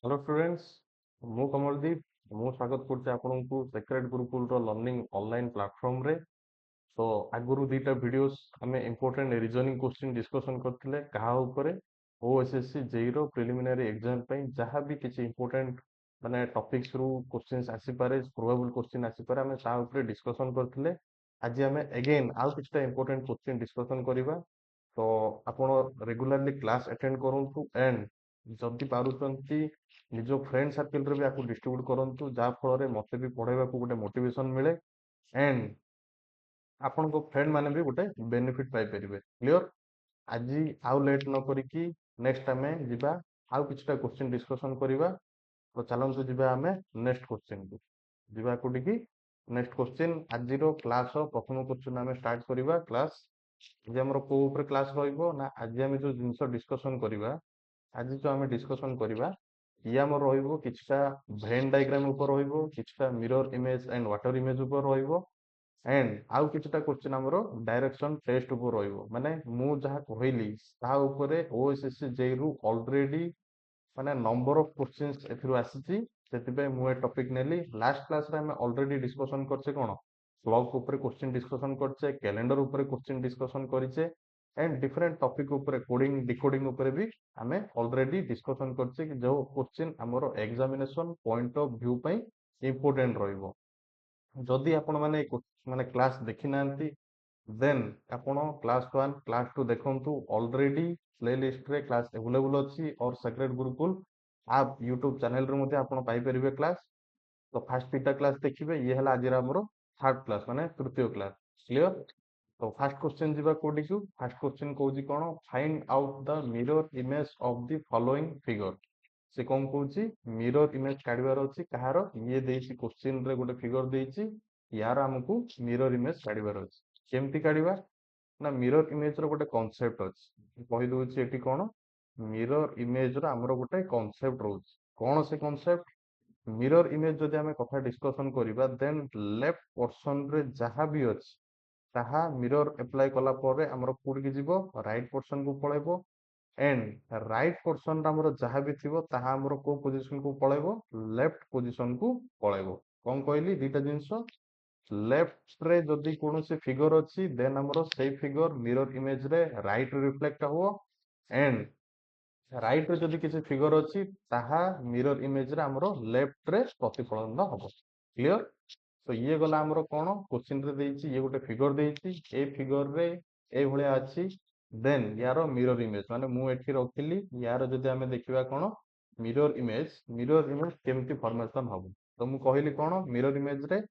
Hello students मु कमलदीप मु स्वागत करते आपको secret Gurukul learning online platform रे। तो आगुरु दीटा वीडियोस आम इंपोर्टेंट रीजनिंग क्वेश्चन डिस्कशन करथिले कहा ऊपर ओएसएससी जेई रो प्रिलिमिनरी एग्जाम पई जहां भी किछि इंपोर्टेंट माने टॉपिक्स रू क्वेश्चंस आसी पारे प्रोबेबल क्वेश्चन आसी पारे आम ता ऊपर डिस्कशन करथिले। आज आम अगेन आउ किछटा इंपोर्टेंट क्वेश्चन डिस्कशन करिवा। तो आपण रेगुलरली क्लास अटेंड करंतु एंड जदि पारुचंती निज फ्रेंड सर्किल रे भी आपको डिस्ट्रीब्यूट करंतु जा फल रे मते भी पढाइबा को गोटे मोटिवेशन मिले एंड आपण को फ्रेंड माने भी गोटे बेनिफिट पाई परिबे। क्लियर। आज आउ लेट न करिकी नेक्स्ट आमे जिबा आउ किछटा क्वेश्चन डिस्कशन करिवा। तो चलंतु जिबा आमे नेक्स्ट क्वेश्चन को जिबा कोडिकी नेक्स्ट क्वेश्चन आज रो क्लास प्रथम क्वेश्चन आमे स्टार्ट करिवा। क्लास आज हमरो को ऊपर क्लास रहइबो ना आज आमे जो जिंस डिस्कशन करिवा आज जो आमे डिस्कशन करिवा ये आम रहिबो किछटा भेन डायग्राम ऊपर रहिबो किछटा mirror image and water image ऊपर रहिबो एंड आउ किछटा क्वेश्चन हमरो डायरेक्शन टेस्ट ऊपर रहिबो। माने मु जहा कहली ता ऊपर ओएसएससी जेई रु ऑलरेडी माने नंबर ऑफ क्वेश्चंस एथिरु आसीची सेतिबे मु ए टॉपिक नेली। लास्ट क्लास रे हम ऑलरेडी डिस्कशन करछे कोन ब्लॉग ऊपर क्वेश्चन डिस्कशन करछे कैलेंडर ऊपर क्वेश्चन डिस्कशन करिछे एंड डिफरेंट टॉपिक ऊपर कोडिंग डिकोडिंग ऊपर भी हमें ऑलरेडी डिस्कशन करछे कि जो क्वेश्चन हमरो एग्जामिनेशन पॉइंट ऑफ व्यू पई इंपोर्टेंट रहइबो। जदि आपण माने माने क्लास देखि नांती देन आपण क्लास 1 क्लास 2 देखंतु ऑलरेडी प्लेलिस्ट रे क्लास अवेलेबल अछि और सेक्रेट गुरुकुल आप यूट्यूब चैनल रे मध्ये आपण पाई परिबे क्लास। तो फास्ट तीटा क्लास देखिबे ये हला आज हमरो थर्ड क्लास माने तृतीय क्लास। क्लियर। तो फर्स्ट क्वेश्चन जीवा कोडी को फर्स्ट क्वेश्चन कहूची कोन find out the mirror image of the following figure. से कौन कहूची मिरर इमेज काढिबार अछि कहारो ये देइछि क्वेश्चन रे गोटे फिगर देइछि यार हमकु मिरर इमेज काढिबार अछि। केमति काढिबा ना मिरर इमेज रो गोटे कांसेप्ट अछि कहि दोछि एठी कोन मिरर इमेज रो हमरो गोटे कांसेप्ट रहउछि। कोन से कांसेप्ट मिरर इमेज जदि आमे कथा डिस्कशन करिबा देन लेफ्ट पोर्शन रे जहां भी अछि ताहा मिरर अप्लाई कला परे हमरो कोड जिवो राइट पोर्शन को पळेबो एंड राइट पोर्शन रा हमरो जहां भी थिबो ताहा हमरो को पोजीशन को पळेबो लेफ्ट पोजीशन को पळेबो। कोन कहली दीटा जिंस लेफ्ट रे जदि कोनोसी फिगर अछि देन हमरो सेही फिगर मिरर इमेज रे राइट रिफ्लेक्ट हो एंड राइट रे जदि किसी फिगर अछि ताहा मिरर इमेज रे हमरो लेफ्ट रे प्रतिफलन हबो। क्लियर। तो ये गला हमरो कोन क्वेश्चन रे देइछि ये गोटे फिगर देइछि ए फिगर रे ए भलिया अछि देन यारो मिरर इमेज माने मु एठी रखिली यारो जदि हमें देखिबा कोन मिरर इमेज केमति फॉर्मेशन हबो। तो मु कहली कोन मिरर इमेज रे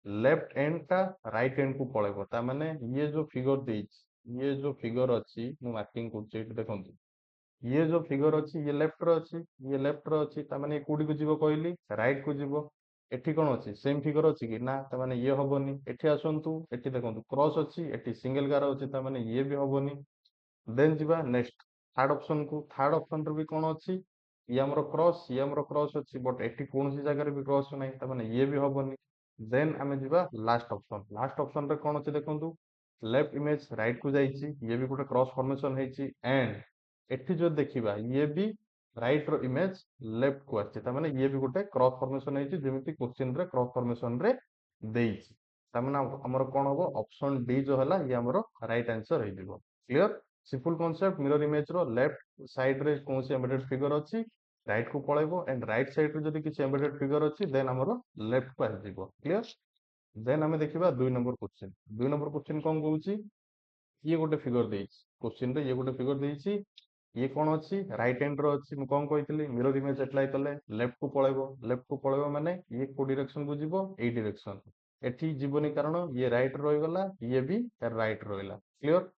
लेफ्ट एंड टा राइट एंड को पळेबो ता माने ये जो फिगर देइछि ये जो फिगर अछि मु मार्किंग करछि एठी देखंतु ये जो फिगर अछि ये लेफ्ट रो अछि ये लेफ्ट रो अछि ता माने कोडी को जीवो कहली राइट को जीवो। एठी कोन अछि सेम फिगर अछि कि ना ता माने ये हबोनी एठी आसंतु एठी देखंतु क्रॉस अछि एठी सिंगल गारो अछि ता माने ये भी हबोनी। देन जीवा नेक्स्ट थर्ड ऑप्शन को थर्ड ऑप्शन रे भी कोन अछि ये हमरो क्रॉस अछि बट एठी कोनसी जगह रे भी क्रॉस नै ता माने ये भी हबोनी। देन आमे जीवा लास्ट ऑप्शन रे कोन अछि देखंतु लेफ्ट इमेज राइट को जाईची ये भी गोटे क्रॉस फॉर्मेशन हेची एंड एठी जो देखिबा ये भी राइट रो इमेज लेफ्ट को आछि ता माने ये भी गोटे क्रॉस फॉर्मेशन हेची जेमिति क्वेश्चन रे क्रॉस फॉर्मेशन रे देइछि ता माने हमर कोन हबो ऑप्शन डी जो हला ये हमरो राइट आंसर हे दिबो। Clear. Simple concept mirror image रो लेफ्ट साइड रे कोनसी एम्बेडेड फिगर अछि राइट को पळेबो एंड राइट साइड रे जदि किछि एम्बेडेड फिगर अछि देन हमरो लेफ्ट को आसी दिबो। क्लियर। देन हमें देखिबा 2 नंबर क्वेश्चन कोन कहूची ये गोटे फिगर देइछि क्वेश्चन रे ये गोटे फिगर देइछि ये कोन अछि राइट हैंड रो अछि मु कोन कहितली मिरर इमेज अप्लाई कले लेफ्ट को पळेबो माने ये को डायरेक्शन को जीवो ए डायरेक्शन एठी जीवनी कारण ये राइट रहि गला ये भी राइट रहिला। क्लियर।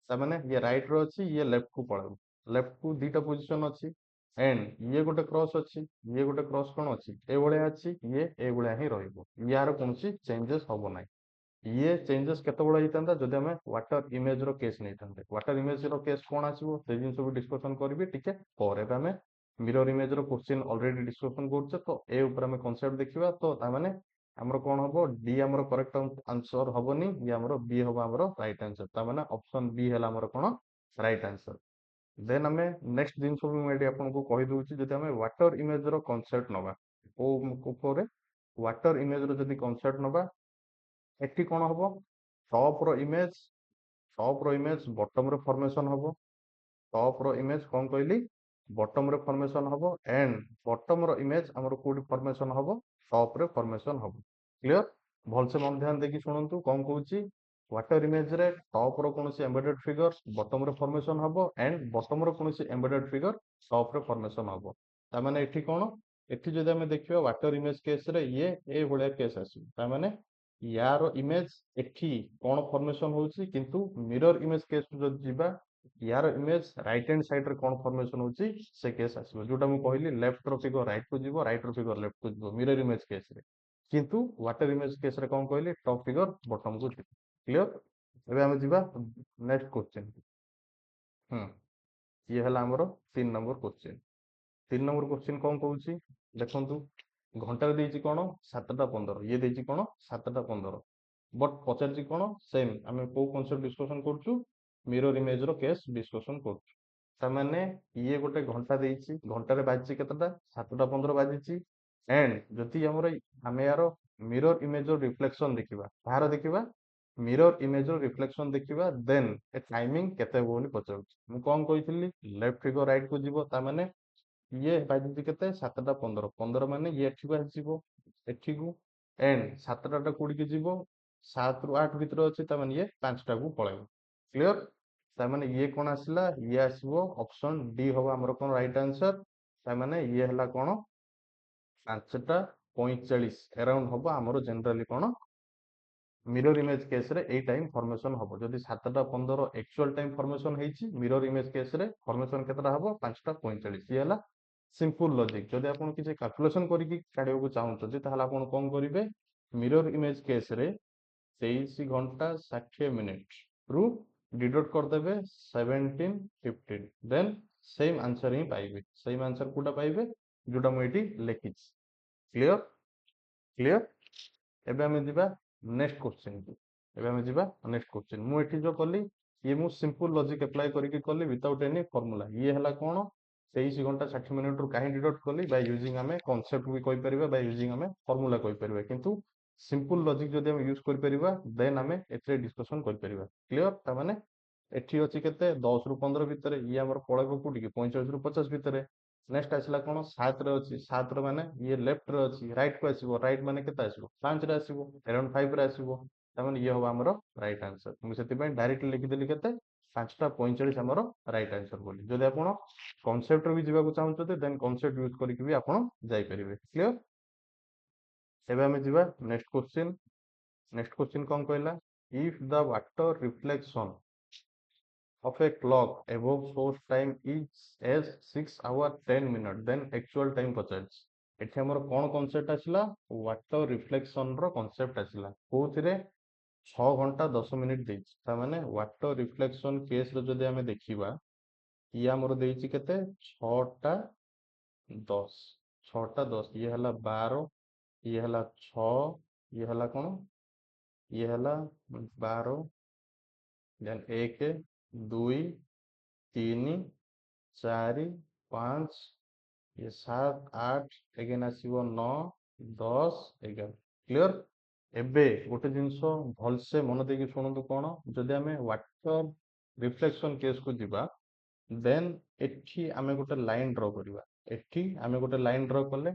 ता माने ये राइट रो अछि ये लेफ्ट को पळेबो लेफ्ट को दीटा पोजीशन अछि एंड ये गोटे क्रॉस अछि ये गोटे क्रॉस कोन अछि ए भलिया अछि ये ए भलिया ही रहिबो यार कोनसी चेंजेस हबो नै। ये चेंजेस केते बड़ हितंता जदि हमें वाटर इमेज रो केस नै थांते वाटर इमेज रो केस कोन आसीबो से जिंस भी डिस्कशन करबी टिके पर हमें मिरर इमेज रो क्वेश्चन ऑलरेडी डिस्कशन करछे तो ए ऊपर हमें कांसेप्ट देखिबा तो ता माने हमरो कोन हबो डी हमरो करेक्ट आंसर हबोनी ये हमरो बी हबो हमरो राइट आंसर ता माने ऑप्शन बी हला हमरो कोन राइट आंसर। देन आम नेक्स्ट जिन भी आपको कहीदे जब आम वाटर इमेज कनसेप्ट नवा वाटर इमेज रो कनसेप्ट नवा एटी कौन हम टॉप रो इमेज बॉटम रो फॉर्मेशन हम टॉप रो इमेज कौन कहली बॉटम रे फॉर्मेशन हम एंड बॉटम रो इमेज हमर कोडी फॉर्मेशन हम टॉप रे फॉर्मेशन हम क्लियर भलसे मन ध्यान देकी शुणु कौन कहूँ वाटर इमेज रे टॉप रो कौन एम्बेडेड फिगर बॉटम रे फॉर्मेशन हम एंड बॉटम रो कौन एम्बेडेड फिगर टॉप रे फॉर्मेशन हम तामाने एठी कौन एठी जदि आमे देखिबा वाटर इमेज केस रे ये ए भलिया केस आसी तामाने यार इमेज एठी कौन फॉर्मेशन होउची किंतु मिरर इमेज केस जदि जिबा यार इमेज राइट हैंड साइड रे कौन फॉर्मेशन होची से केस आसीबो जोटा मु कहली लेफ्ट रो फिगर राइट को जिवो राइट रो फिगर लेफ्ट को जिवो मिरर इमेज केस रे किंतु वाटर इमेज केस रे कौन कहली टॉप फिगर बॉटम को जिवो क्लियर एबे हम जिबा नेक्स्ट क्वेश्चन ये हला हमरो 3 नंबर क्वेश्चन 3 नंबर क्वेश्चन कौन कहूची देखंतु घंटा देइची कोन 7:15 ये देइची कोन 7:15 बट पचारची कोन सेम आमे को कांसेप्ट डिस्कशन करछु मिरर इमेज रो केस डिस्कशन करछु तामाने ये गोटे घंटा देइची घंटा रे बाजची केतटा 7:15 बाजिची एंड जति हमर आमे यारो मिरर इमेज रो रिफ्लेक्शन देखिबा तार देखिबा मिरर इमेज रो रिफ्लेक्शन देखिबा देन ए टाइमिंग केते बोली पचाउची मु कोन कहितली लेफ्ट फिगर राइट को जिवो तामाने ये बाजी केते 7:15 15 माने ये एठी को आसीबो एठी को एंड 7टा कोडी के जीवो 7 रु 8 भीतर अछि त माने ये 5टा को पळेबो क्लियर त माने ये कोन आसिला ये आसीबो ऑप्शन डी होबा हमर कोन राइट आंसर त माने ये हला कोन 5:45 अराउंड होबा हमर जनरली कोन मिरर इमेज केस रे ए टाइम फॉर्मेशन होबो जदी 7:15 एक्चुअल टाइम फॉर्मेशन हेची मिरर इमेज केस रे फॉर्मेशन केतरा होबो 5:45 ये हला सिंपल लॉजिक जदि आपण किसी कैलकुलेशन करिकी काढियो को चाहउछथि ताहला आपण कोन करिवे मिरर इमेज केस रे 23 घंटा 60 मिनिट रु डिडक्ट कर देबे 17:15 देन सेम आंसर ही पाइबे सेम आंसर कोटा पाइबे जोटा मु एटी लेखिछि क्लियर क्लियर एबे हम जिबा नेक्स्ट क्वेश्चन को एबे हम जिबा नेक्स्ट क्वेश्चन मु एठी जो कली ये मु सिंपल लॉजिक अप्लाई करिकी कली विदाउट एनी फार्मूला ये हला कोन 23 घंटा 60 मिनिट रु काहे डिडक्ट कली बाय यूजिंग हमें कांसेप्ट भी कहि परिबा बाय यूजिंग हमें फार्मूला कहि परिबा किंतु सिंपल लॉजिक जदि हम यूज करि परिबा देन हमें एथे डिस्कशन करि परिबा क्लियर त माने एठी अछि केते 10 रु 15 भितरे ये हमर पळेबो कोठी के 45 रु 50 भितरे नेक्स्ट आसिला कोन 7 रे अछि 7 रे माने ये लेफ्ट रे अछि राइट को आसीबो राइट माने केते आसीबो 5 रे आसीबो अराउंड 5 रे आसीबो त माने ये होबा हमर राइट आंसर मु सेति पे डायरेक्ट लिखि देली केते 5:45 हमर राइट आंसर बोली जदि आपण कांसेप्ट रे भी जिबा को चाहउछते देन कांसेप्ट यूज करिक भी आपण जाई परिबे क्लियर एबे हम जिबा नेक्स्ट क्वेश्चन कोन कहला if the water reflection of a clock above source time is as 6 hour 10 minute then actual time पचास एठी हमर कोन कांसेप्ट आसिला वाटर रिफ्लेक्शन रो कांसेप्ट आसिला कोथिरे 6 घंटा 10 मिनिट देछि ता माने वाटर रिफ्लेक्शन केस रो जदि हमें देखिबा ये हमर देछि केते 6 टा 10 6 टा 10 ये हला 12 ये हला 6 ये हला कोन ये हला 12 देन 1 2 3 4 5 ये 7 8 एगेन आसीबो 9 10 11 क्लियर एबे गोटे जिंस भलसे मन देकी शुणु कोन जदि हमें वाटर रिफ्लेक्शन केस को जिबा देन एठी आमे गोटे लाइन ड्रा करिबा एठी आमे गोटे लाइन ड्रा करले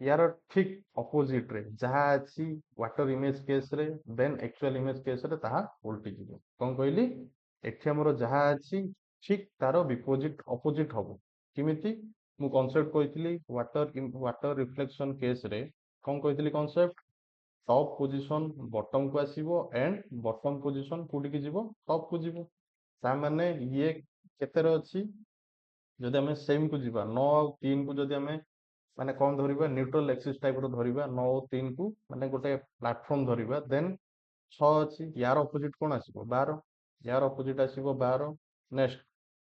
यार ठीक ऑपोजिट रे जहा अछि वाटर इमेज केस रे देन एक्चुअल इमेज केस रे ताहा उल्टी जिवो कोन कहली एठी हमरो जहा अछि ठीक तारो विपोजिट ऑपोजिट हबो किमिति मु कांसेप्ट कहितली वाटर रिफ्लेक्शन केस रे कोन कहितली कांसेप्ट टॉप पोजीशन बॉटम को आसीबो एंड बॉटम पोजीशन कोडी के जिवो टॉप को जिवो ता माने ये केते रे अछि जदि हमें सेम को जिबा 9 और 3 को जदि हमें माने कौन धरिबा न्यूट्रल एक्सिस टाइप रो धरिबा 9 और 3 को माने गोटे प्लेटफॉर्म धरिबा देन 6 अछि यार ऑपोजिट कोन आसीबो 12 यार ऑपोजिट आसीबो 12 नेक्स्ट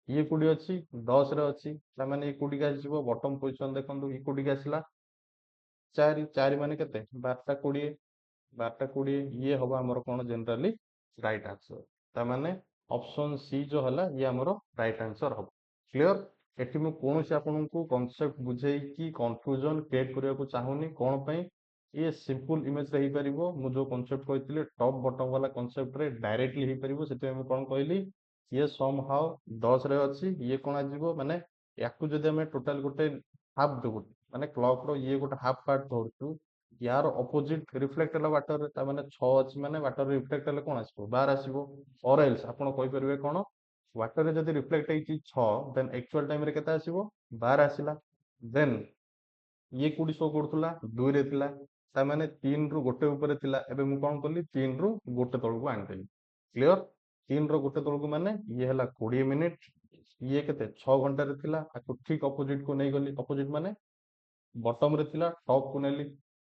ये कोडी अछि 10 रे अछि ता माने ये कोडी का आसीबो बॉटम पोजीशन देखंदु ये कोडी का आसीला 4 4 माने केते 12 टा 20 12 टा 20 ये होबा हमर कोन जनरली राइट आंसर ता माने ऑप्शन सी जो हला ये हमर राइट आंसर हो क्लियर। एठी मैं कौन से आपको कॉन्सेप्ट बुझे कि कंफ्यूजन क्रिएट करने को चाहूनी कौन पे ये सिंपल इमेज रे ही परिबो मु जो कॉन्सेप्ट कहतिले टॉप बॉटम वाला कॉन्सेप्ट रे डायरेक्टली ही परिबो सेते मैं कोन कहली ये सम हाउ 10 रे अछि ये कोन आजिबो माने याकू जदि हमें टोटल गोटे हाफ देबो माने क्लॉक रो ये गोटे हाफ पार्ट धरतु यार ऑपोजिट रिफ्लेक्ट हला वाटर रे ता माने 6 अछि माने वाटर रिफ्लेक्ट हले कोन आसीबो 12 आसीबो और एल्स आपण कहि परिबे कोन वाटर रे जदि रिफ्लेक्ट हेची 6 देन एक्चुअल टाइम रे केता आसीबो 12 आसीला देन ये कोडी शो करथुला 2 रे थिला ता माने 3 रु गोटे ऊपर थिला एबे मु कोन करली 3 रु गोटे तळको आनदेली क्लियर 3 रो गोटे तळको माने ये हला 20 मिनिट ये केते 6 घंटा रे थिला आकु ठीक ऑपोजिट को नै गली ऑपोजिट माने बॉटम रे थिला टॉप को नेली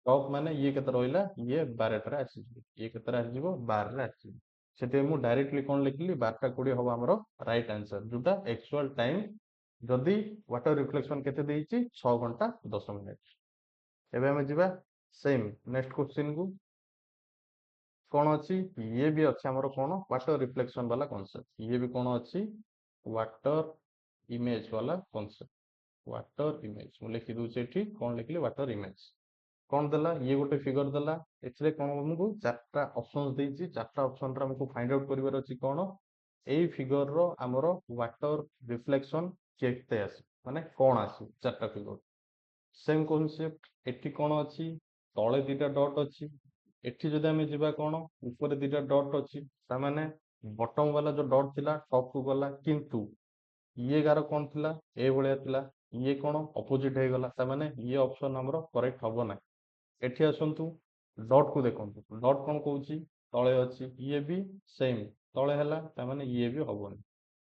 टॉप माने ये केते रहिला ये 12 टा रे आसी ये केते रे आसीबो 12 रे आसी सेते मु डायरेक्टली कोन लिखली 12 टा 20 हबो हमरो राइट आंसर जोटा एक्चुअल टाइम जदि वाटर रिफ्लेक्शन केते देइची 6 घंटा 10 मिनिट एबे हमें जिबा सेम नेक्स्ट क्वेश्चन को कौन अच्छी ये भी अच्छे हमरो कौन वाटर रिफ्लेक्शन वाला कॉन्सेप्ट ये भी कौन अच्छी वाटर इमेज वाला कॉन्सेप्ट वाटर इमेज मु लिखि दूचे एठी कौन लिखली वाटर इमेज कौन देला ये गोटे फिगर देला एथिरे कौन हमको चारटा ऑप्शंस देइची चारटा ऑप्शन रा हमको फाइंड आउट करिवार अछि कौन एई फिगर रो हमरो वाटर रिफ्लेक्शन केते आसी माने कौन आसी चारटा फिगर सेम कॉन्सेप्ट एठी कौन अच्छी तले दीटा डॉट अच्छी एठी जदि आमे जिबा कौन ऊपर दीटा डॉट अच्छी ता माने बॉटम वाला जो डॉट थिला टॉप को गला किंतु ये गार कौन थिला ए भलिया थिला ये कौन ऑपोजिट हे गला ता माने ये ऑप्शन हमरो करेक्ट हबो ना एठी आसंतु डॉट को देखंतु डॉट कौन कहूची तळे अच्छी ये भी सेम तळे हला ता माने ये भी हबोनी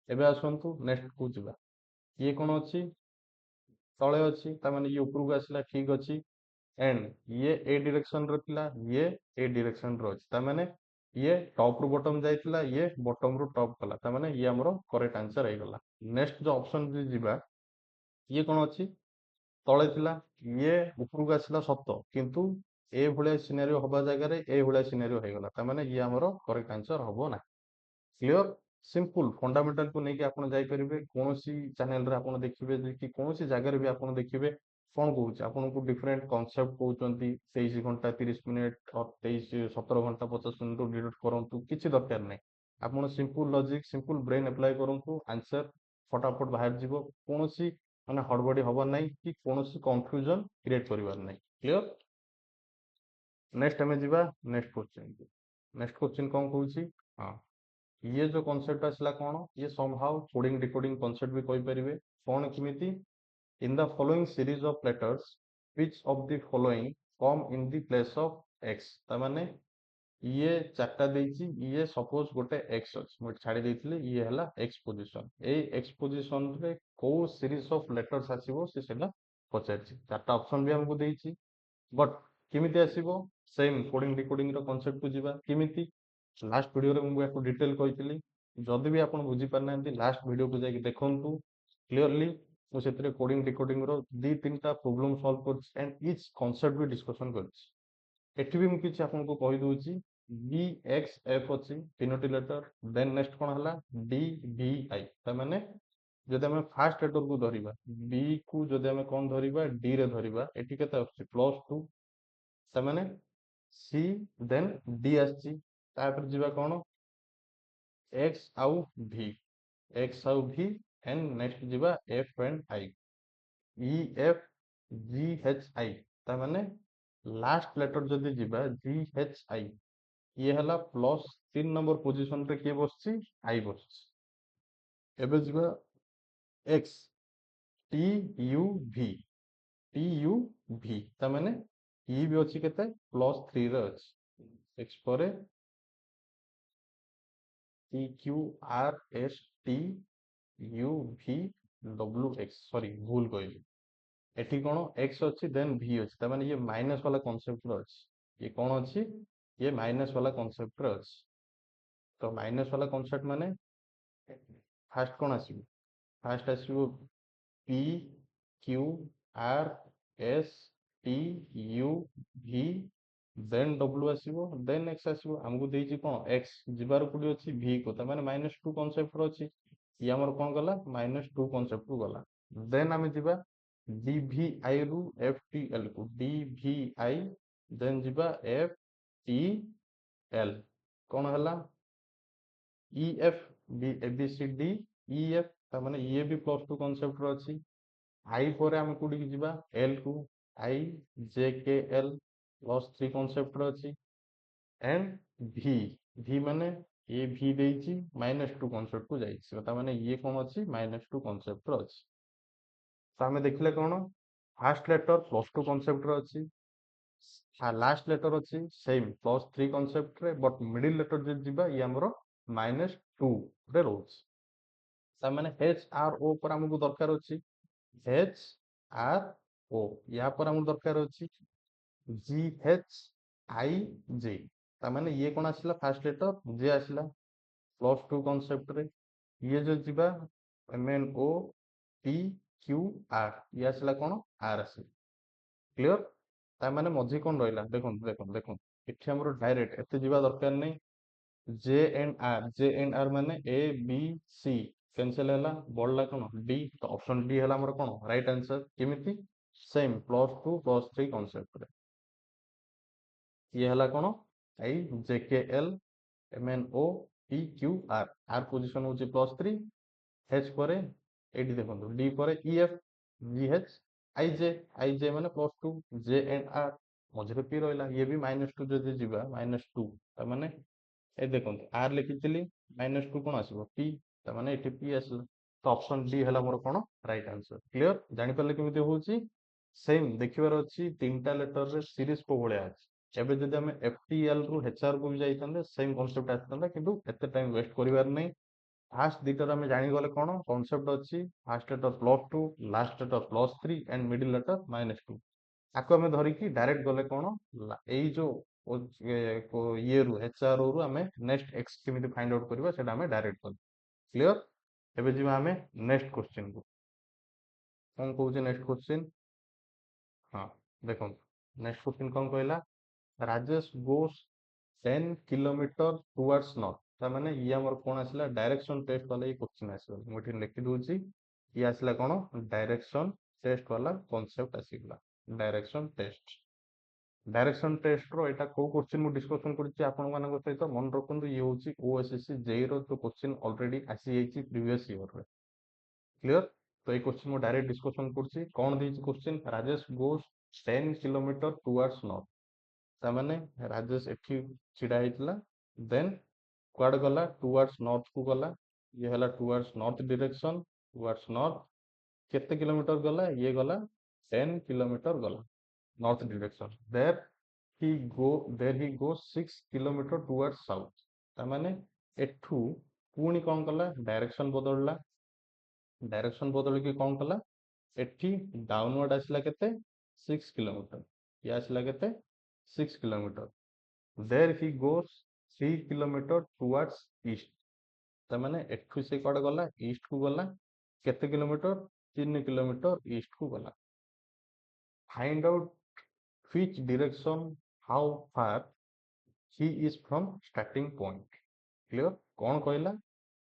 एबे आसंतु नेक्स्ट को जिबा ये कौन अच्छी तळे अच्छी ता माने ये ऊपर को आसला ठीक अच्छी एंड ये ए डायरेक्शन रो थिला ये ए डायरेक्शन रो अछि ता माने ये टॉप रु बॉटम जाइतिला ये बॉटम रु टॉप कला ता माने ये हमरो करेक्ट आंसर हे गला नेक्स्ट जो ऑप्शन जे जिबा ये कोन अछि तळे थिला ये ऊपर को आसिला सत किंतु ए भलिया सिनेरियो हबा जगह रे ए भलिया सिनेरियो हे गला ता माने ये हमरो करेक्ट आंसर हबो ना क्लियर सिंपल फंडामेंटल को लेके आपण जाई परिबे कोनोसी चैनल रे आपण देखिबे जे कि कोनोसी जगह रे भी आपण देखिबे कौन कहूँ आपन को डिफरेंट कॉन्सेप्ट कहते 23 घंटा 30 मिनिट और 23 17 घंटा 50 मिनिट डिलीट करंतु किछि दरकार नै आपण simple logic simple brain apply करंतु आंसर फटाफट बाहर जीवो कोनोसी माने हड़बड़ी हबा नै कि कोनोसी कंफ्यूजन क्रिएट करिवार नै क्लियर नेक्स्ट हमें जीवा नेक्स्ट क्वेश्चन कौन कहूची हां ये जो कॉन्सेप्ट आसला कौन ये समहाउ कोडिंग डिकोडिंग कॉन्सेप्ट भी कहि परिबे कौन किमिति in the following series of letters which of the following come in the place of x ता माने ये चारटा देइची ये सपोज गोटे x अछि मु छाडी देइथिले ये हला x position A x position रे को सीरीज ऑफ लेटर्स आसीबो से सेला पचारची चारटा ऑप्शन भी हमको देइची बट किमिति आसीबो सेम कोडिंग डिकोडिंग रो कांसेप्ट को जिबा किमिति लास्ट वीडियो रे मु याको डिटेल कहितली जदि भी आपण बुझी पारनांती लास्ट वीडियो को जाके देखंतु क्लियरली मु सेतरे कोडिंग डिकोडिंग रो दी तीनटा प्रॉब्लम सॉल्व करछ एंड ईच कांसेप्ट भी डिस्कशन करछ एठी भी मु किछ आपन को कहि दोची बी एक्स एफ अछि तीनोटी लेटर देन नेक्स्ट कोन हला डी वी आई त माने जदि हमें फास्ट लेटर को धरिबा बी को जदि हमें कोन धरिबा डी रे धरिबा एठी केते अछि +2 त माने सी देन डी आछि तापर जिबा कोन एक्स आउ भी एक्स आउ भी एंड नेक्स्ट जिबा F and I E F G H I ता माने लास्ट लेटर जदि जिबा जी एच आई ये हला +3 नंबर पोजीशन रे के बसछि आई बसछि एबे जिबा एक्स टी यू भी टी यू भी ता माने ई भी अछि केते +3 रे अछि एक्स परे T Q R S T U भी डब्ल्यू एक्स सॉरी भूल कहली एठी कोन x अछि देन v अछि त माने ये माइनस वाला कांसेप्ट रो अछि ये कोन अछि ये माइनस वाला कांसेप्ट रो अछि तो माइनस वाला कांसेप्ट माने फास्ट कोन आसीबो फास्ट आसीबो p q r s t u v then w आसीबो देन x आसीबो हमको देइछि कोन x जिबार पुडी अछि v को त माने -2 कांसेप्ट रो अछि ये हमर कौन गला -2 कॉन्सेप्ट को गला। देन आमे जिबा DVI रु FTL को DVI देन जिबा FTL कौन हला EF ABCD EF ता माने ये भी +2 कॉन्सेप्ट रो अछि। आई पर आमे कोडी की जिबा L को IJKL +3 कॉन्सेप्ट रो अछि। एंड V माने ये V देइछि -2 कॉन्सेप्ट को जाइछि ता माने ये कौन अछि -2 कॉन्सेप्ट रो अछि। तो आमे देखले कोन फर्स्ट लेटर +2 कॉन्सेप्ट रो अछि, लास्ट लेटर अछि सेम +3 कॉन्सेप्ट रे, बट मिडिल लेटर जे जिबा ये हमरो -2 रे रोज। ता माने HRO पर हमको दरकार अछि HRO, या पर हमको दरकार अछि GHIJ। ता माने ये कौन आसिला फर्स्ट लेटर जे आसिला +2 कॉन्सेप्ट रे, ये जो जिबा MNOPQR ये आसिला कौन R आसी। क्लियर? ता माने मझी कौन रहिला देखो देखो देखो इथे हमरो डायरेक्ट एते जिबा दरकार नै। J माने ABC कैंसिल हैला बडला कौन D, तो ऑप्शन डी हैला हमरो कौन राइट आंसर। केमिति सेम +2 +3 कॉन्सेप्ट रे ये हैला कौन IJKL MNOPQR R पोजीशन होची +3, H पर एडी देखो D पर EF GH IJ माने +2 JNR मझरे P रहला ये भी -2 जदि जिबा -2 ता माने ए देखो R लिखितली -2 कोन आसीबो P ता माने एठी P आसला। तो ऑप्शन डी हैला मोर कोन राइट आंसर। क्लियर जानि परले केमिति होची सेम देखिबार अछि तीनटा लेटर रे सीरीज को भलिया अछि। एबे जदि हमें FTL रु HR को भी जाइतंदे सेम कांसेप्ट आस्तंदा किंतु एते टाइम वेस्ट करिवार नै। फास्ट दीटर हमें जानि गले कोन कांसेप्ट अछि first letter +2 last letter +3 and middle letter -2 आको हमें धरि की डायरेक्ट गले कोन एई जो ये रु HRO रु हमें नेक्स्ट x केमिति फाइंड आउट करबा सेटा हमें डायरेक्ट कर। क्लियर एबे जिबा हमें नेक्स्ट क्वेश्चन को कोन कहू जे नेक्स्ट क्वेश्चन। हाँ देखो नेक्स्ट क्वेश्चन कौन कहला Rajesh goes 10 kilometre towards north ता माने ये हमर कोन आसला डायरेक्शन टेस्ट वाला ये क्वेश्चन आसला मोठी लिखि दोची ये आसला कोन डायरेक्शन टेस्ट वाला कांसेप्ट आसीला। डायरेक्शन टेस्ट रो एटा को क्वेश्चन मु डिस्कशन करछि आपन मानक सहित मन रखंतु ये होची OSSC जेई रो जो क्वेश्चन ऑलरेडी आसी जाइछि प्रीवियस ईयर रे। क्लियर तो ये क्वेश्चन मु डायरेक्ट डिस्कशन करछि कोन दैछि question Rajesh goes 10 kilometre towards north ता माने राजेश एठी छिडा हेतला देन क्वाड गला टुवर्ड्स नॉर्थ को गला ये हला towards north direction towards north केते किलोमीटर गला ये गला 10 किलोमीटर गला north direction there he go 6 kilometre towards south ता माने एठू पुनी कोन गला डायरेक्शन बदल के कौन कला एठी डाउनवर्ड आसला केते 6 किलोमीटर ये आसला केते 6 kilometre there he goes 3 kilometre towards east ता माने एठू से कोड गला ईस्ट को गला केते किलोमीटर 3 किलोमीटर ईस्ट को गला। Find out which direction how far he is from starting point. Clear कौन कहला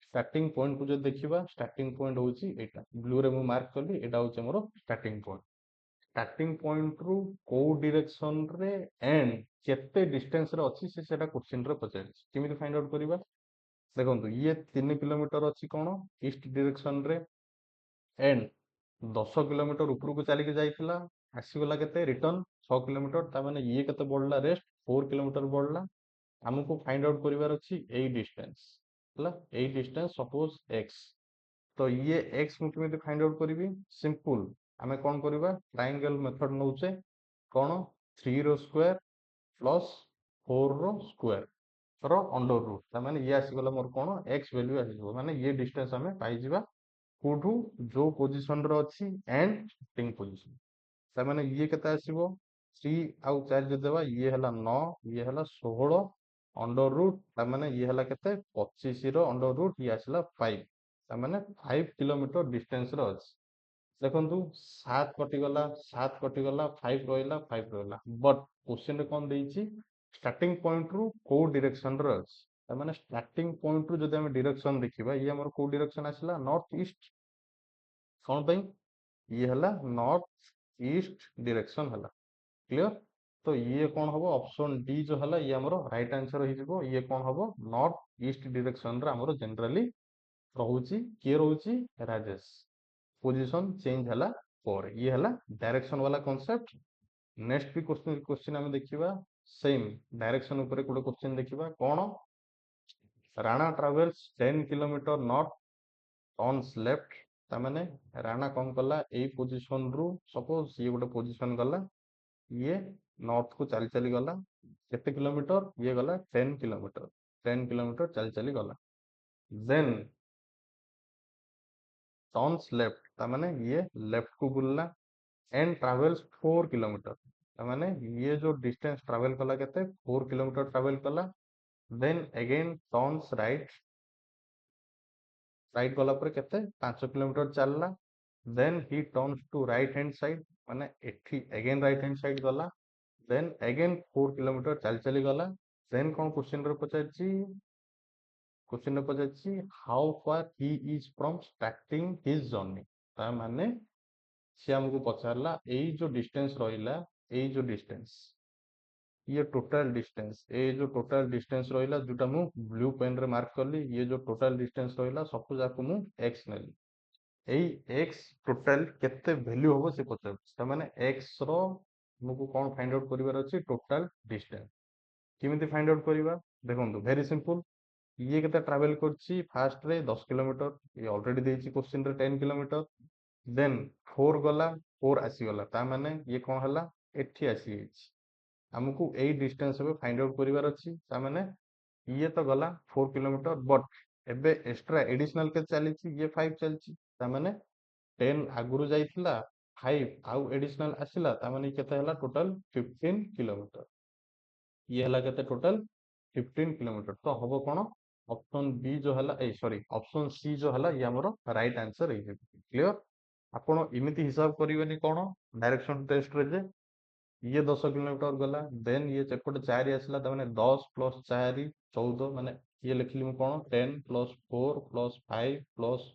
स्टार्टिंग पॉइंट को जो देखिबा स्टार्टिंग पॉइंट होची एटा ब्लू रे मु मार्क करली एटा होची हमरो स्टार्टिंग पॉइंट रु को डायरेक्शन रे एंड केते डिस्टेंस रे अछि से सेटा क्वेश्चन रे पचारि केमिति फाइंड आउट करिबा देखंतु ये 3 किलोमीटर अछि कोन ईस्ट डायरेक्शन रे एंड 10 किलोमीटर ऊपर को चली के जाइथिला आसी गला केते रिटर्न 6 किलोमीटर ता माने ये केते बढ़ला रेस्ट 4 किलोमीटर बढ़ला हमको फाइंड आउट करिवार अछि एई डिस्टेंस हला एई डिस्टेंस सपोज x तो ये x मु केमिति फाइंड आउट करिवि सिंपल हमें कोन करिबा ट्रायंगल मेथड नउचे कोन 3 रो स्क्वायर प्लस 4 रो स्क्वायर रो अंडर रूट ता माने ये आसी गला मोर कोन x वैल्यू आसी माने ये डिस्टेंस हमें पाई जिबा कोठू जो पोजीशन रो अछि एंड स्टार्टिंग पोजीशन ता माने ये केता आसीबो 3 आउ 4 जे देबा ये हला 9 ये हला 16 अंडर रूट ता माने ये हला केते 25 रो अंडर रूट ये आसला 5 ता माने 5 किलोमीटर डिस्टेंस रो अछि देखंतु 7 कटि गला 5 रहिला बट क्वेश्चन रे कोन देइछि स्टार्टिंग पॉइंट रु को डायरेक्शन रो अछि तार स्टार्टिंग पॉइंट रु जदि आम डायरेक्शन देखा ये आम कौ डायरेक्शन आसला नॉर्थ ईस्ट कौन पे ये है नॉर्थ ईस्ट डायरेक्शन है क्लियर तो ये कौन हम ऑप्शन डी जो है ये आम राइट आंसर हो ये कौन हम नॉर्थ ईस्ट डायरेक्शन रे आमर जनरली रोचे किए रोचे राजेश पोजीशन चेंज है पर ये है डायरेक्शन वाला कॉन्सेप्ट नेक्स्ट भी क्वेश्चन आम देखा सेम डायरेक्शन ऊपर गोटे क्वेश्चन देखा कौन Rana travels 10 kilometre north turns left तामाने राणा कौन कला ए पोजीशन रु सपोज ये गोटे पोजीशन गला ये नॉर्थ को चली चली गला केते किलोमीटर ये गला 10 किलोमीटर चली चली गला देन टर्न्स लेफ्ट तामाने ये लेफ्ट को बुलला एंड ट्रेवल्स 4 किलोमीटर तामाने ये जो डिस्टेंस ट्रैवल कला केते 4 किलोमीटर ट्रैवल कला then again turns right right गला पर केते 5 किलोमीटर चलला then he turns to right hand side माने एठी अगेन राइट हैंड साइड गला देन अगेन 4 किलोमीटर चल चली गला देन कौन क्वेश्चन रे पचारची how far he is from starting his journey ता माने से हमको पचारला ए जो डिस्टेंस रहिला ए जो डिस्टेंस ये टोटल डिस्टेंस ए जो टोटल डिस्टेंस रहिला जोटा मु ब्लू पेन रे मार्क करली ये जो टोटल डिस्टेंस रहिला सपोज आपको मु x नेली एई x टोटल केते वैल्यू होबो से पचार त माने x रो मुको कोन फाइंड आउट करिवार अछि टोटल डिस्टेंस किमिति फाइंड आउट करिवा देखंतु वेरी सिंपल ये केते ट्रैवल करछि फास्ट रे 10 किलोमीटर ये ऑलरेडी देछि क्वेश्चन रे 10 किलोमीटर देन 4 गला 4 आसी गला ता माने ये कोन हला एठी आसी गेछि हमकु एई डिस्टेंस पे फाइंड आउट करिवार अछि ता माने ये तो गला 4 किलोमीटर बट एबे एक्स्ट्रा एडिशनल के चलीछि ये 5 चलछि ता माने 10 आगुरु जाइथिला 5 आउ एडिशनल आसिला ता माने केते हला टोटल 15 किलोमीटर ये हला केते टोटल 15 किलोमीटर तो हबो कोन ऑप्शन बी जो हला ए सॉरी ऑप्शन सी जो हला ये हमरो राइट आंसर है क्लियर आपण इमिति हिसाब करिवेनी कोन डायरेक्शन टेस्ट रे जे ये 10 किलोमीटर गला देन ये चेपटे 4 आसला त माने 10 प्लस 4 14 माने ये लिखली मु कोन 10 प्लस 4 प्लस 5 प्लस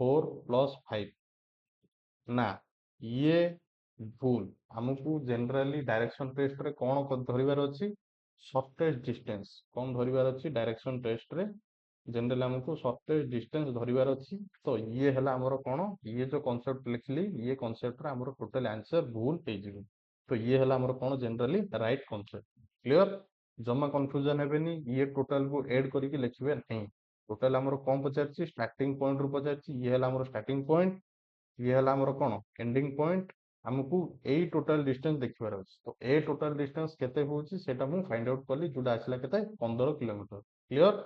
4 प्लस 5 ना ये भूल हमको जनरली डायरेक्शन टेस्ट रे कोन धरिबार अछि शॉर्टेस्ट डिस्टेंस कोन धरिबार अछि डायरेक्शन टेस्ट रे जनरली हमको शॉर्टेस्ट डिस्टेंस धरिबार अछि तो ये हला हमरो कोन ये जो कांसेप्ट लिखली ये कांसेप्ट रे हमरो टोटल आंसर भूल हे जिवो तो ये हला हमरो कोन जनरली राइट कांसेप्ट क्लियर जमा कंफ्यूजन हेबेनी ये टोटल को ऐड करके लिखबे नहीं टोटल हमरो कोन पचारछि स्टार्टिंग पॉइंट रु पचारछि ये हला हमरो स्टार्टिंग पॉइंट ये हला हमरो कोन एंडिंग पॉइंट हमको ए टोटल डिस्टेंस देखिबार अछि तो ए टोटल डिस्टेंस केते होछि सेटा मु फाइंड आउट करली जोडा आसला केते 15 किलोमीटर क्लियर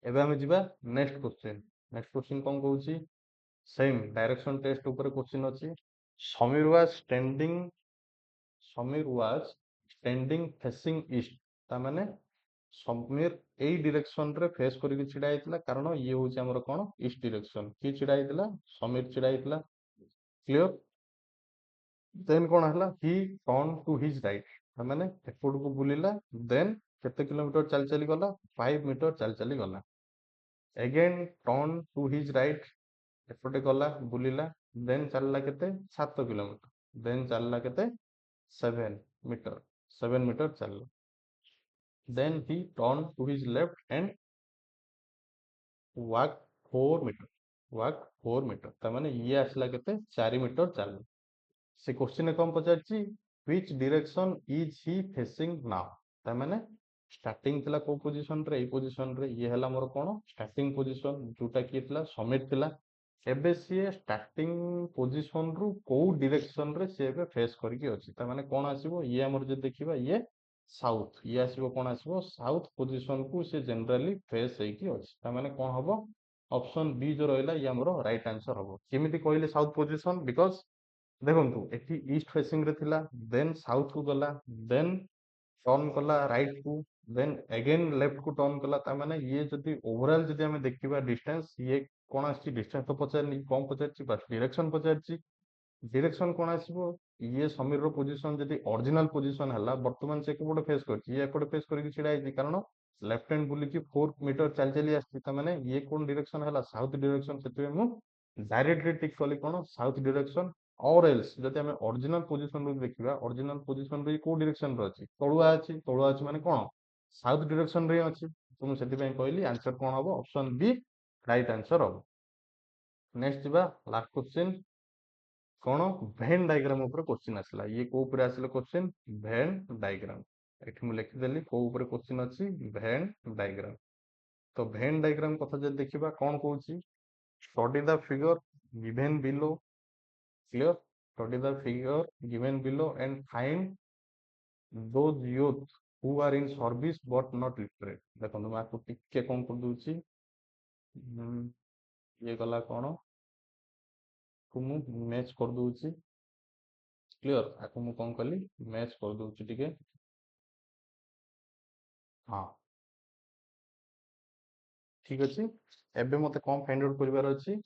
एबे हम जिबा नेक्स्ट क्वेश्चन कोन कहूछि सेम डायरेक्शन टेस्ट ऊपर क्वेश्चन अछि Sameer was standing facing east ता माने समीर ए डायरेक्शन रे फेस करके छिडा आइतला कारण ये होछि हमर कोन ईस्ट डायरेक्शन की छिडा आइतला समीर छिडा आइतला क्लियर देन कोन हला he turn to his right माने एपड को बुलिला देन केते किलोमीटर चल चली गला 5 मीटर चल चली गला again turn to his right एपटे गला बुलिला देन चलला केते 7 किलोमीटर देन चलला केते 7 मीटर 7 मीटर चलला then he turned to his left and walked 4 metre walked 4 metre ता माने ये आसला केते 4 मीटर चल से क्वेश्चन ने कम पचारची which direction is he facing now ता माने स्टार्टिंग थिला को पोजीशन रे ए पोजीशन रे ये हला मोर कोन स्टार्टिंग पोजीशन जोटा की थिला समिट थिला एबे सी स्टार्टिंग पोजीशन रु को डायरेक्शन रे से एबे फेस करके अछि ता माने कोन आसीबो ये हमर जे देखिबा ये साउथ ये आसीबो कोन आसीबो साउथ पोजीशन को से जनरली फेस हेकी अछि ता माने कोन हबो ऑप्शन बी जो रहला ये हमरो राइट आंसर हबो केमिति कहले साउथ पोजीशन बिकॉज़ देखंतु एठी ईस्ट फेसिंग रे थिला देन साउथ को गला देन टर्न कला राइट को देन अगेन लेफ्ट को टर्न कला ता माने ये जदी ओवरऑल जदी हमें देखिबा डिस्टेंस ये कोन आछि डिस्टेंस तो पचारनी कम पचारची बस डायरेक्शन पचारची डायरेक्शन कोन आसीबो ये समीर रो पोजीशन जदी ओरिजिनल पोजीशन हला वर्तमान से कोड फेस करची ये कोड फेस करके छिडा आइची कारण लेफ्ट हैंड बुलिकी 4 मीटर चल चली आसी माने ये कौन डायरेक्शन है साउथ डायरेक्शन से मु डायरेक्टली टिक कली कौन साउथ डायरेक्शन और एल्स जदि आम ओरिजिनल पोजिशन रू देखा ओरिजिनल पोजिशन रे को डायरेक्शन रे अछि तळुआ अछि माने कौन साउथ डायरेक्शन रे अछि तो मु सेति पय कहली आंसर कौन हबो ऑप्शन बी राइट आंसर हबो नेक्स्ट जिबा लास्ट क्वेश्चन कौन भेन डायग्राम ऊपर क्वेश्चन आसला ये को ऊपर आसला क्वेश्चन भेन डायग्राम एठी मु लिखिदेली को ऊपर क्वेश्चन अछि भेन डायग्राम तो भेन डायग्राम कथा जे देखिबा कौन कहूची study the figure given below clear study the figure given below and find those youth who are in service but not literate देखो मैं आपको टिके कौन कर दूची ये गला कौन को मु मैच कर दूची क्लियर आपको मु कौन कली मैच कर दूची टिके हाँ ठीक अच्छे एबे मते कौन फाइंड आउट करिवार अछि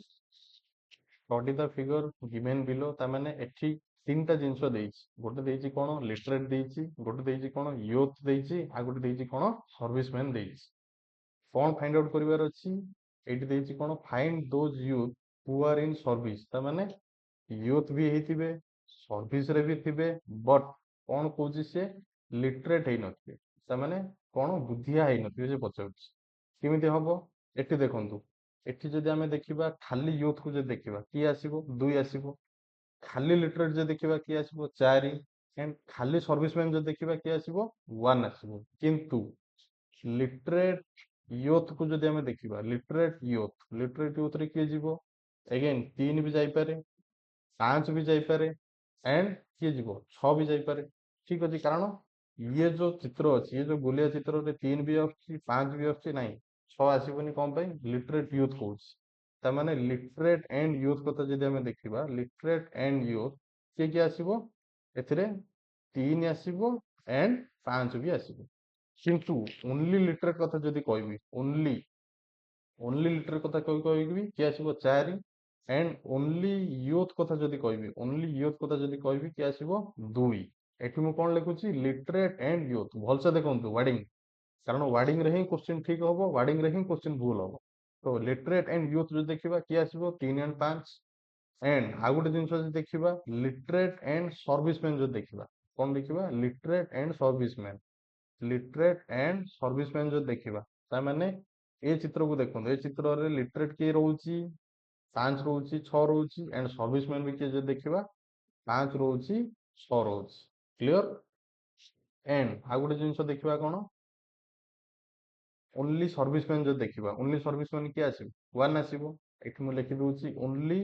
study the figure given below ता माने एठी तीनटा जिंस देइछि गोटे देइछि कोन लिटरेट देइछि गोटे देइछि कोन यूथ देइछि आ गोटे देइछि कोन सर्विसमैन देइछि कौन फाइंड आउट करिवार अछि एठी देइछि कोन find those youth who are in service ता माने यूथ भी हेतिबे सर्विस रे भी थिबे बट कौन कहूछि से लिटरेट हेइ नथिबे ता माने कोन बुद्धिया हेइ नथिबे जे पचाउछि केमिति हबो एठी देखंतु एठी जदि आमे देखिबा खाली यूथ को जे देखिबा की आसीबो 2 आसीबो खाली लिटरेट जे देखिबा की आसीबो 4 एंड खाली सर्विसमैन जे देखिबा की आसीबो 1 आसीबो किंतु लिटरेट यूथ को जदि आमे देखिबा लिटरेट यूथ रे किए जीवो अगेन 3 भी जाई पारे 5 भी जाई पारे एंड किए जीवो 6 भी जाई पारे ठीक अछि कारण ये जो चित्र अछि ये जो गोलिया चित्र रे 3 भी आछि 5 भी आछि नाही 6 आसीबोनी कोन पई लिटरेट यूथ कोच ता माने लिटरेट एंड यूथ कथा जदि हमें देखिबा लिटरेट एंड यूथ के आसीबो एथिरे 3 आसीबो एंड 5 भी आसीबो किंतु ओनली लिटरेट कथा जदि कहबी ओनली लिटरेट कथा कहबी कि आसीबो 4 एंड ओनली यूथ कथा जदि कहबी ओनली यूथ कथा जदि कहबी कि आसीबो 2 एठी मु कोन लिखुची लिटरेट एंड यूथ भलसे देखंतु वार्डिंग कारण वार्डिंग रे ही क्वेश्चन ठीक होबो वार्डिंग रे ही क्वेश्चन भूल होबो तो लिटरेट एंड यूथ जो देखिबा कि आसीबो 3 एंड 5 एंड आ गुटे जिंस जो देखिबा लिटरेट एंड सर्विसमैन जो देखिबा कोन देखिबा लिटरेट एंड सर्विसमैन जो देखिबा ता माने ए चित्र को देखो ए चित्र रे लिटरेट के रहउची 5 रहउची 6 रहउची एंड सर्विसमैन भी के जो देखिबा 5 रहउची 6 रहउची क्लियर एंड आ गुटे जिंस देखिबा कोन ओनली सर्विसमैन जो देखिबा ओनली सर्विसमैन के आसीबो 1 आसीबो एठी मु लिखि दोची ओनली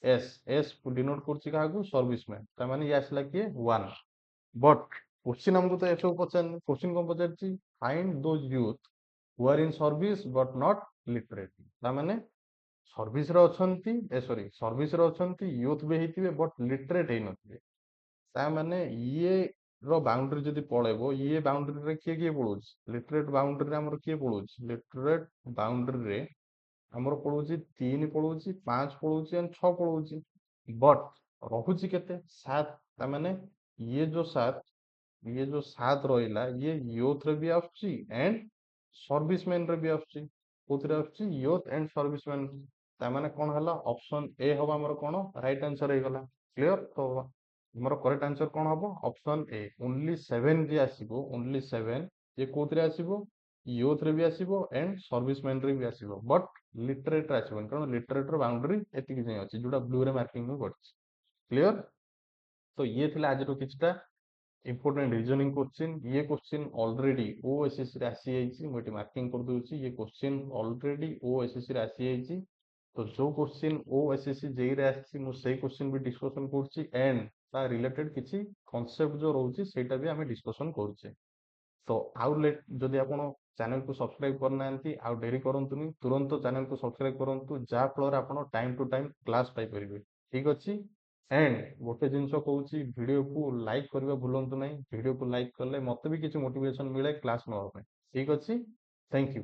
एस एस डिनोट करछि काहाकू सर्विसमैन ता माने ये आसला के 1 बट क्वेश्चन हमको तो ऐसे पचार क्वेश्चन कौन पचार find those youth who are in service but not literate ता माने सर्विस रे अछंती ए सॉरी सर्विस रे अछंती यूथ भी हेतिबे बट लिटरेट हे नथिबे ता माने ये रो बाउंड्री जदि पळेबो ये बाउंड्री रे किए पळोछ लिटरेट बाउंड्री रे हमर किए पळोछ लिटरेट बाउंड्री रे हमर पळोछि 3 पळोछि 5 पळोछि एंड 6 पळोछि बट रहुछि केते 7 ता माने ये जो 7 रहिला ये यूथ रे भी आछी एंड सर्विसमैन रे भी आछी कोथरे आछी यूथ एंड सर्विसमैन ता माने कोन हला ऑप्शन ए हबा हमर कोन राइट आंसर हे गला क्लियर तो हमर करेक्ट आंसर कोन हबो ऑप्शन ए ओनली 7 जे आसीबो ओनली 7 ये कोथरे आसीबो यूथ रे भी आसीबो एंड सर्विसमैन रे भी आसीबो बट लिटरेट रे आसीबो कारण लिटरेट रो बाउंड्री एतिक जे अछि जोटा ब्लू रे मार्किंग में करछि क्लियर तो ये थिला आज रो किछटा इंपोर्टेंट रीजनिंग क्वेश्चन ये क्वेश्चन ऑलरेडी ओएसएससी रे आसी जाइछि मोटी मार्किंग कर दोछि ये क्वेश्चन ऑलरेडी ओएसएससी रे आसी जाइछि तो जो क्वेश्चन ओएसएससी जेई रे आछि मु सेही क्वेश्चन भी डिस्कशन करछि एंड ता रिलेटेड किछि कांसेप्ट जो रहउछि सेटा भी हमें डिस्कशन करछे तो आउ लेट जदि आपण चैनल को सब्सक्राइब करनांती आउ डेरी करंतुनी तुरंत चैनल को सब्सक्राइब करंतु जा फलर आपण टाइम टू टाइम क्लास पाई परिबे ठीक अछि एंड गोटे जिनस कहूँ वीडियो को लाइक करबा भूलंतु नहीं वीडियो को लाइक कले मते भी किसी मोटिवेशन मिले क्लास नवा ठीक अच्छी थैंक यू।